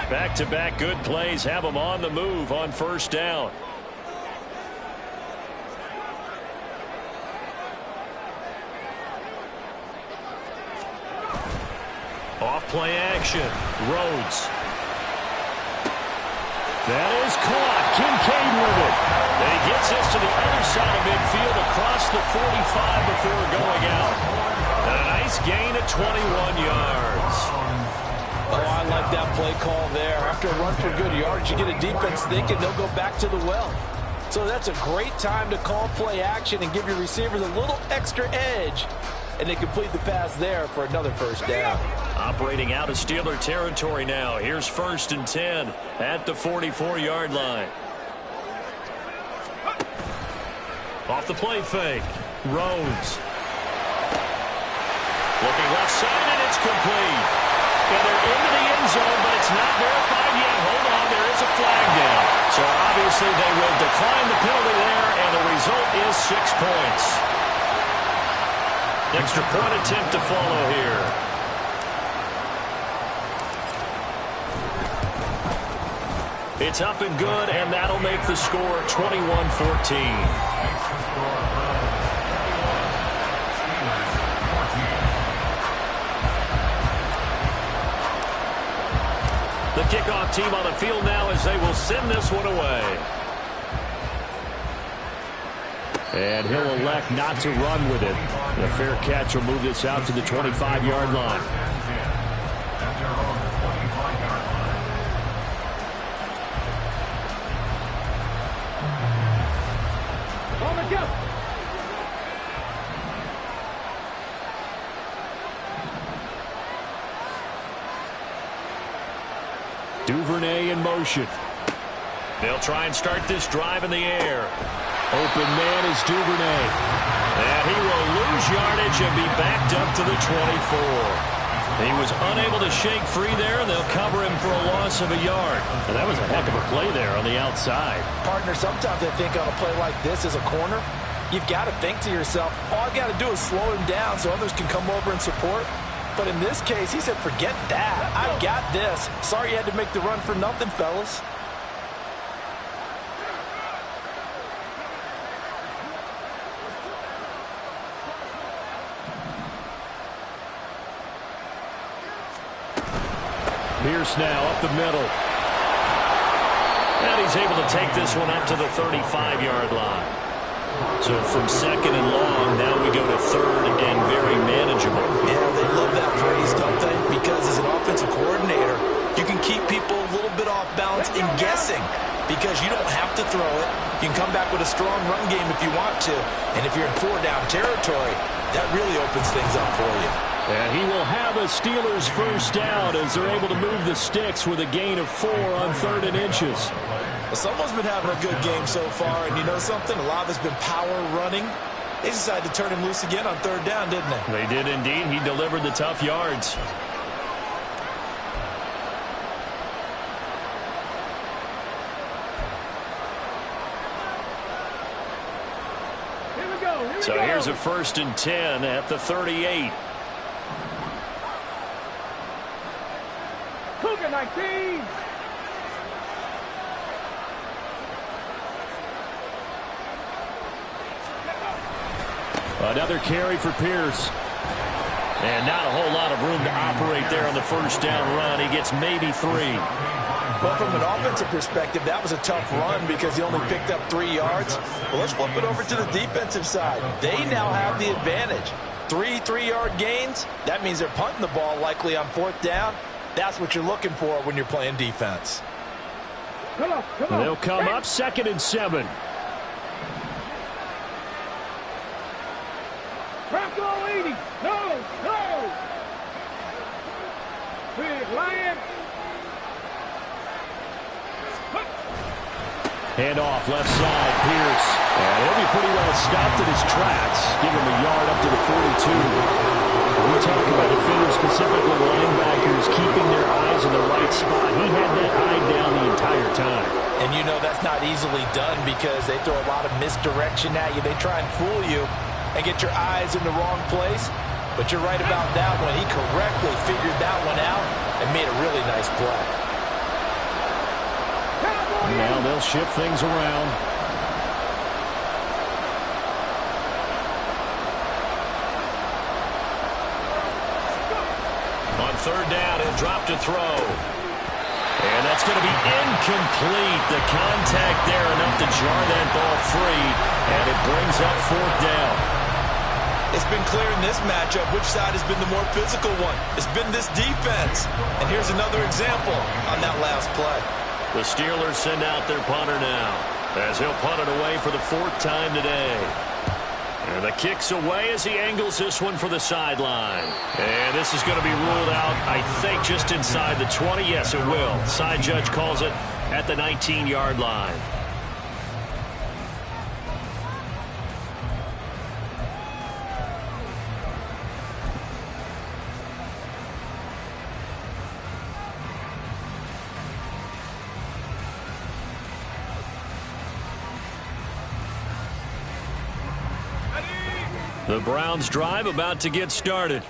Back-to-back good plays have them on the move on 1st down. Off play action. Rhodes. That is caught. Kincaid with it. And he gets this to the other side of midfield across the 45 before going out. And a nice gain of 21 yards. Oh, I like that play call there. After a run for good yards, you get a defense thinking they'll go back to the well. So that's a great time to call play action and give your receivers a little extra edge. And they complete the pass there for another 1st down. Operating out of Steeler territory now. Here's 1st and 10 at the 44-yard line. Off the play fake. Rhodes. Looking left side, and it's complete. And they're into the end zone, but it's not verified yet. Hold on, there is a flag down. So obviously they will decline the penalty there, and the result is 6 points. Extra point attempt to follow here. It's up and good, and that'll make the score 21-14. The kickoff team on the field now as they will send this one away. And he'll elect not to run with it. The fair catch will move this out to the 25-yard line. On the jump. Duvernay in motion. They'll try and start this drive in the air. Open man is Duvernay. And he will lose yardage and be backed up to the 24. He was unable to shake free there, and they'll cover him for a loss of a yard. And that was a heck of a play there on the outside. Partner, sometimes I think on a play like this as a corner, you've got to think to yourself, all I got to do is slow him down so others can come over and support. But in this case, he said, forget that. I've got this. Sorry you had to make the run for nothing, fellas. Pierce now up the middle. And he's able to take this one up to the 35-yard line. So from 2nd and long, now we go to 3rd and very manageable. Yeah, they love that phrase, don't they? Because as an offensive coordinator, you can keep people a little bit off balance and guessing because you don't have to throw it. You can come back with a strong run game if you want to. And if you're in 4-down territory, that really opens things up for you. And he will have a Steelers 1st down as they're able to move the sticks with a gain of 4 on 3rd and inches. Well, someone's been having a good game so far, and you know something? A lot of it's been power running. They decided to turn him loose again on 3rd down, didn't they? They did indeed. He delivered the tough yards. Here we go. So here's a 1st and 10 at the 38. Cougar 19. Another carry for Pierce. And not a whole lot of room to operate there on the 1st down run. He gets maybe 3. Well, from an offensive perspective, that was a tough run because he only picked up 3 yards. Well, let's flip it over to the defensive side. They now have the advantage. 3 3-yard gains. That means they're punting the ball likely on 4th down. That's what you're looking for when you're playing defense. Come on. They'll come up 2nd and 7. Trap goal 80. No. Big Lion. Hand off left side, Pierce. And he'll be pretty well stopped in his tracks. Give him a yard up to the 42. We talk about defenders, specifically linebackers, keeping their eyes in the right spot. He had that eye down the entire time. And you know that's not easily done because they throw a lot of misdirection at you. They try and fool you and get your eyes in the wrong place. But you're right about that one. He correctly figured that one out and made a really nice play. Now they'll shift things around. On 3rd down, he'll drop to throw. And that's going to be incomplete. The contact there enough to jar that ball free. And it brings up 4th down. It's been clear in this matchup which side has been the more physical one. It's been this defense. And here's another example on that last play. The Steelers send out their punter now, as he'll punt it away for the 4th time today. And the kick's away as he angles this one for the sideline. And this is going to be ruled out, I think, just inside the 20. Yes, it will. Side judge calls it at the 19-yard line. The Browns drive about to get started.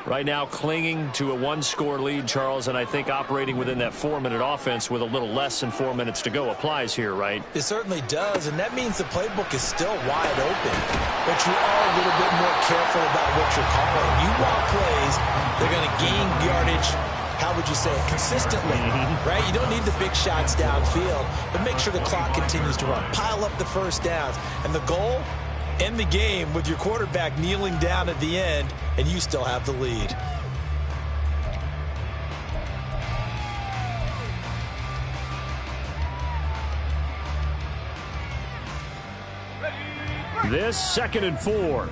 Right now clinging to a 1-score lead, Charles, and I think operating within that 4-minute offense with a little less than 4 minutes to go applies here, right? It certainly does, and that means the playbook is still wide open. But you are a little bit more careful about what you're calling. You want plays, they're going to gain yardage, how would you say it, consistently, right? You don't need the big shots downfield, but make sure the clock continues to run. Pile up the first downs, and the goal? End the game with your quarterback kneeling down at the end, and you still have the lead. This 2nd and 4.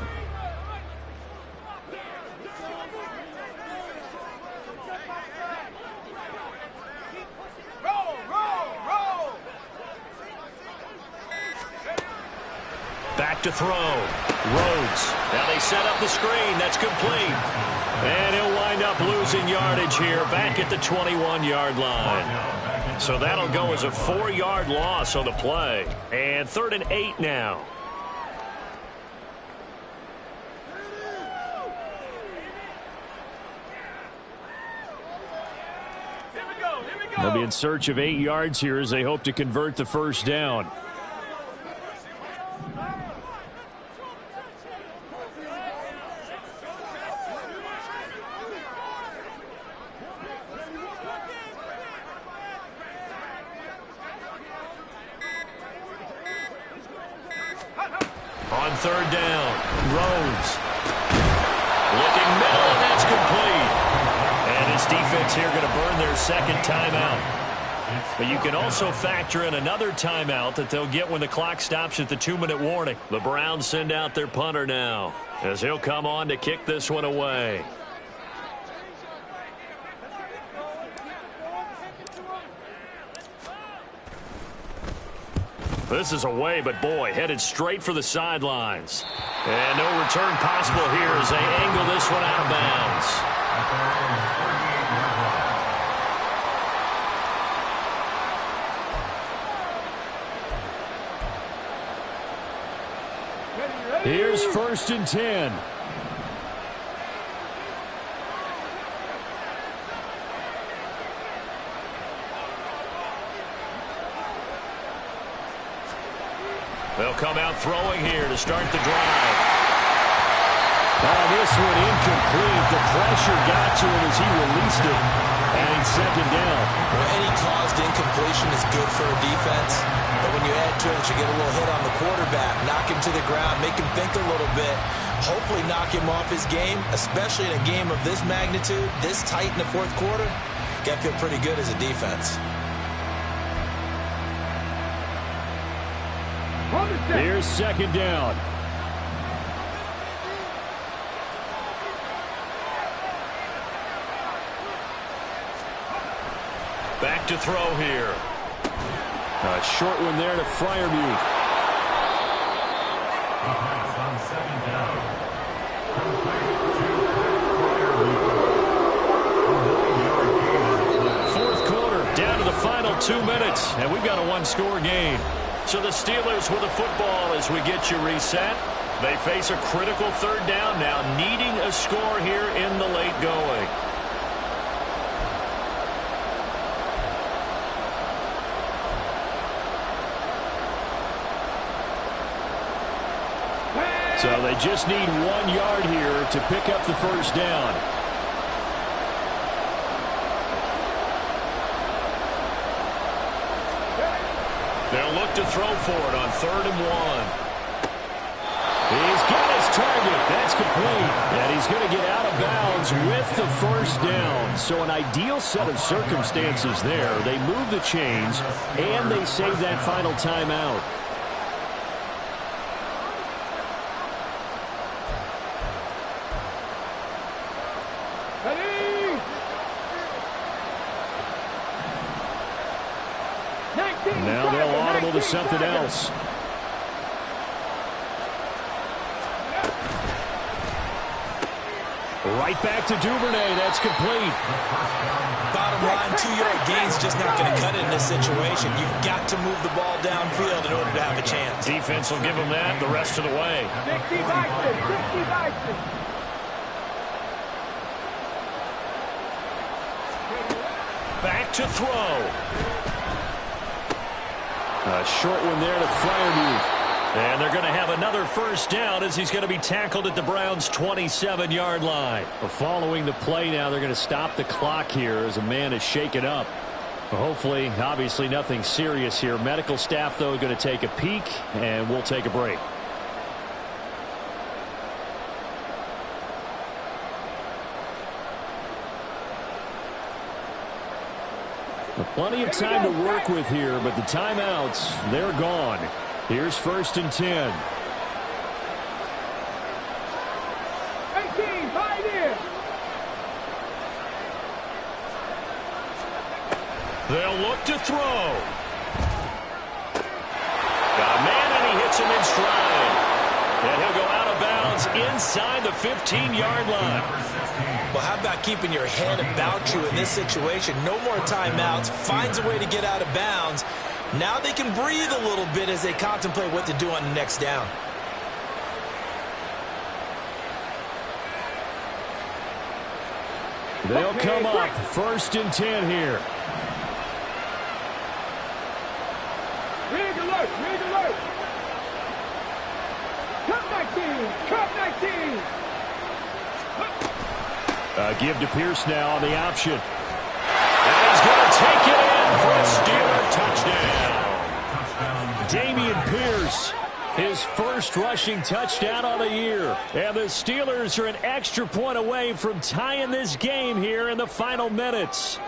Back to throw. Rhodes. Now they set up the screen. That's complete. And he'll wind up losing yardage here back at the 21-yard line. So that'll go as a 4-yard loss on the play. And 3rd and 8 now. They'll be in search of 8 yards here as they hope to convert the first down. On 3rd down, Rhodes. Looking middle, and that's complete. And his defense here going to burn their 2nd timeout. But you can also factor in another timeout that they'll get when the clock stops at the 2-minute warning. The Browns send out their punter now, as he'll come on to kick this one away. This is away, but boy, headed straight for the sidelines. And no return possible here as they angle this one out of bounds. Here's 1st and 10. They'll come out throwing here to start the drive. This one incomplete. The pressure got to him as he released it. And it's 2nd down. Well, any caused incompletion is good for a defense. But when you add to it, you get a little hit on the quarterback, knock him to the ground, make him think a little bit, hopefully knock him off his game, especially in a game of this magnitude, this tight in the 4th quarter. Got to feel pretty good as a defense. Here's second down. Back to throw here. A short one there to Freiermuth. Defense on second down. Fourth quarter, down to the final 2 minutes, and we've got a one-score game. So the Steelers with the football as we get you reset. They face a critical third down now, needing a score here in the late going. So they just need 1 yard here to pick up the first down. They'll look to throw for it on 3rd and 1. He's got his target. That's complete. And he's going to get out of bounds with the first down. So an ideal set of circumstances there. They move the chains, and they save that final timeout. Now they'll audible to something else. Right back to Duvernay. That's complete. Bottom line, 2-yard gain's just not going to cut it in this situation. You've got to move the ball downfield in order to have a chance. Defense will give them that the rest of the way. 60 Bison. Back to throw. A short one there to Freiermuth. And they're going to have another first down as he's going to be tackled at the Browns' 27-yard line. Well, following the play now, they're going to stop the clock here as a man is shaken up. Well, hopefully, obviously nothing serious here. Medical staff, though, going to take a peek, and we'll take a break. Well, plenty of time to work with here, but the timeouts, they're gone. Here's 1st and 10. 18, right in. They'll look to throw. Got a man, and he hits him in stride. And he'll go out of bounds inside the 15-yard line. Well, how about keeping your head about you in this situation? No more timeouts. Finds a way to get out of bounds. Now they can breathe a little bit as they contemplate what to do on the next down. They'll come up 1st and 10 here. Rig alert, rig alert. Cut 19. Give to Pierce now on the option. And he's going to take it in for a Steeler touchdown. Dameon Pierce, his first rushing touchdown on the year. And the Steelers are an extra point away from tying this game here in the final minutes.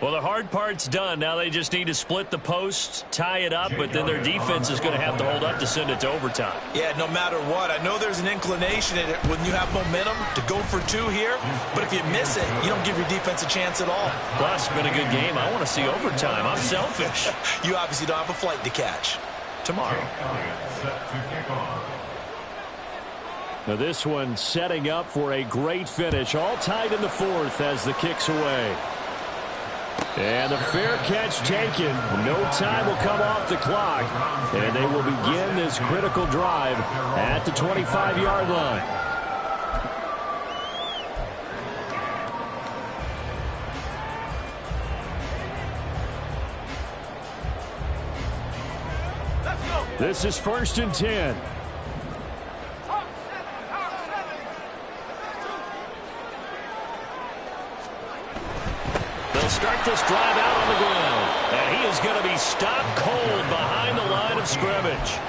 Well, the hard part's done. Now they just need to split the posts, tie it up, but then their defense is going to have to hold up to send it to overtime. Yeah, no matter what. I know there's an inclination in it when you have momentum to go for 2 here, but if you miss it, you don't give your defense a chance at all. Plus, it's been a good game. I want to see overtime. I'm selfish. You obviously don't have a flight to catch. Tomorrow. Now this one setting up for a great finish. All tied in the 4th as the kick's away. And the fair catch taken. No time will come off the clock. And they will begin this critical drive at the 25-yard line. Let's go. This is 1st and 10. Hawk 7. They'll start this drive out on the ground. And he is going to be stopped cold behind the line of scrimmage.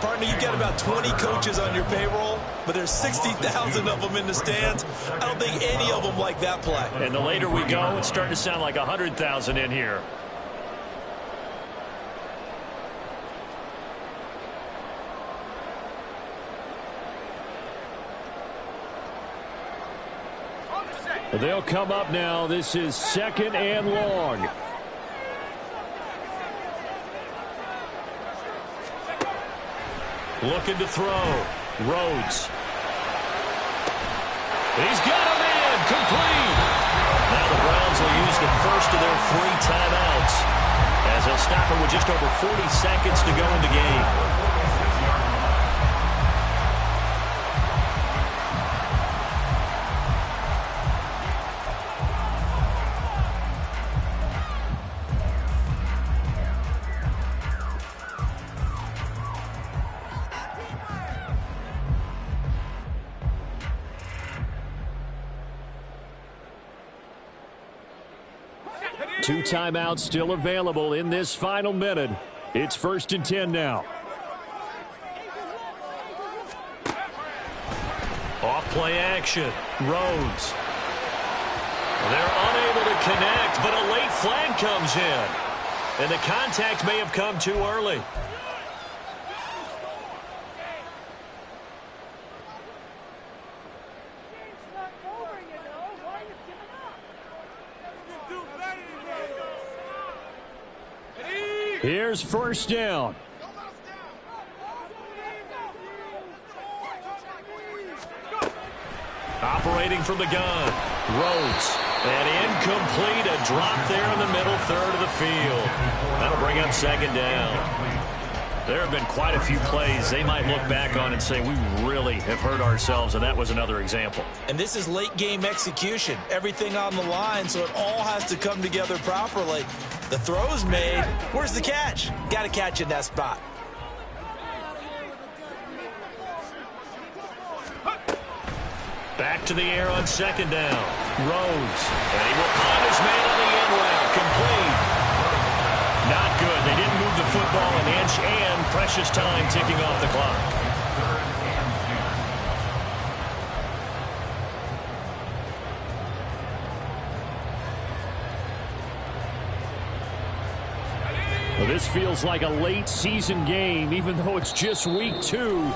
Partner, you've got about 20 coaches on your payroll, but there's 60,000 of them in the stands. I don't think any of them like that play. And the later we go, it's starting to sound like 100,000 in here. They'll come up now. This is 2nd and long. Looking to throw. Rhodes. He's got him in. Complete. Now the Browns will use the first of their 3 timeouts as they'll stop it with just over 40 seconds to go in the game. Two timeouts still available in this final minute. It's 1st and 10 now. Off play action. Rhodes. They're unable to connect, but a late flag comes in. And the contact may have come too early. Here's 1st down. Operating from the gun. Rhodes. And incomplete. A drop there in the middle third of the field. That'll bring up 2nd down. There have been quite a few plays they might look back on and say, we really have hurt ourselves, and that was another example. And this is late game execution. Everything on the line, so it all has to come together properly. The throw's made. Where's the catch? Got to catch in that spot. Back to the air on 2nd down. Rhodes. And he will find his man on the end route. Complete. Not good. They didn't move the football an inch, and precious time ticking off the clock. Well, this feels like a late season game, even though it's just week 2.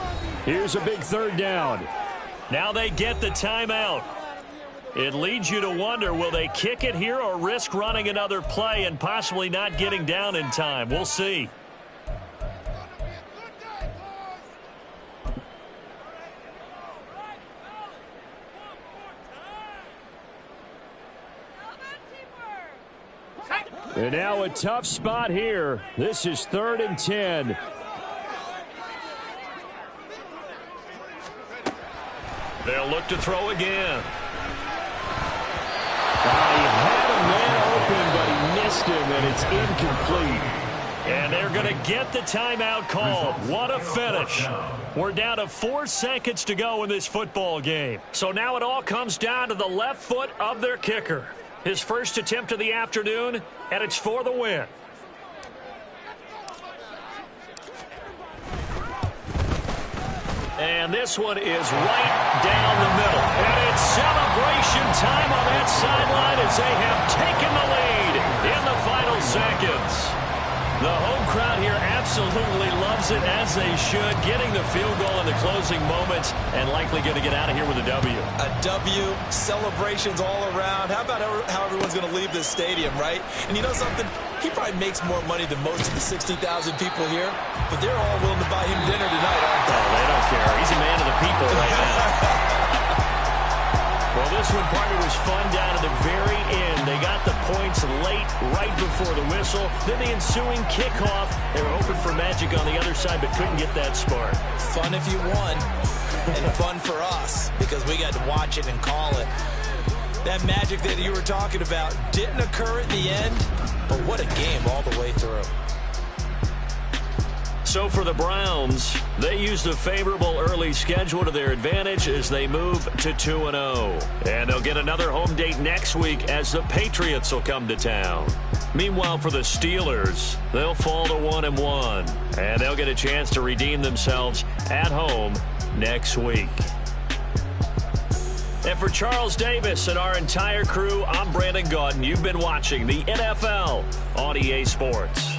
Here's a big 3rd down. Now they get the timeout. It leads you to wonder, will they kick it here or risk running another play and possibly not getting down in time? We'll see. And now a tough spot here. This is 3rd and 10. They'll look to throw again. He had a man open, but he missed him, and it's incomplete. And they're going to get the timeout called. What a finish. We're down to 4 seconds to go in this football game. So now it all comes down to the left foot of their kicker. His first attempt of the afternoon, and it's for the win. And this one is right down the middle. And it's celebration time on that sideline as they have taken the lead in the final seconds. The home crowd here absolutely loves it, as they should, getting the field goal in the closing moments and likely going to get out of here with a W. A W, celebrations all around. How about how everyone's going to leave this stadium, right? And you know something? He probably makes more money than most of the 60,000 people here, but they're all willing to buy him dinner tonight, aren't they? Oh, they don't care. He's a man of the people right now. Well, this one, partner, was fun down to the very end. They got the points late, right before the whistle. Then the ensuing kickoff. They were hoping for magic on the other side, but couldn't get that spark. Fun if you won, and fun for us, because we got to watch it and call it. That magic that you were talking about didn't occur at the end, but what a game all the way through. So for the Browns, they use the favorable early schedule to their advantage as they move to 2-0. And they'll get another home date next week as the Patriots will come to town. Meanwhile, for the Steelers, they'll fall to 1-1. And they'll get a chance to redeem themselves at home next week. And for Charles Davis and our entire crew, I'm Brandon Gaudin. You've been watching the NFL on EA Sports.